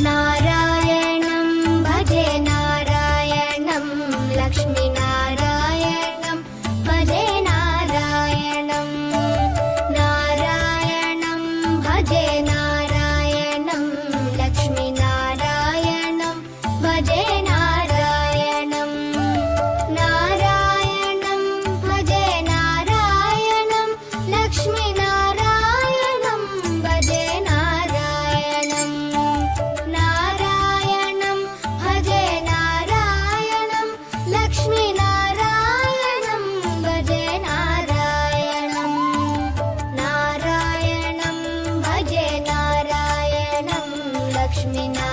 नारायणं भजे नारायणं लक्ष्मीनारायणं भजे नारायणं नारायणं भजे नारायणं लक्ष्मीनारायणं भजे नारायणं नारायणं भजे नारायणं लक्ष्मीनारायणं भजे नारायणं नारायणं भजे नारायणं लक्ष्मीनारायणं भजे नारायणं नारायणं भजे नारायणं लक्ष्मीनारायणं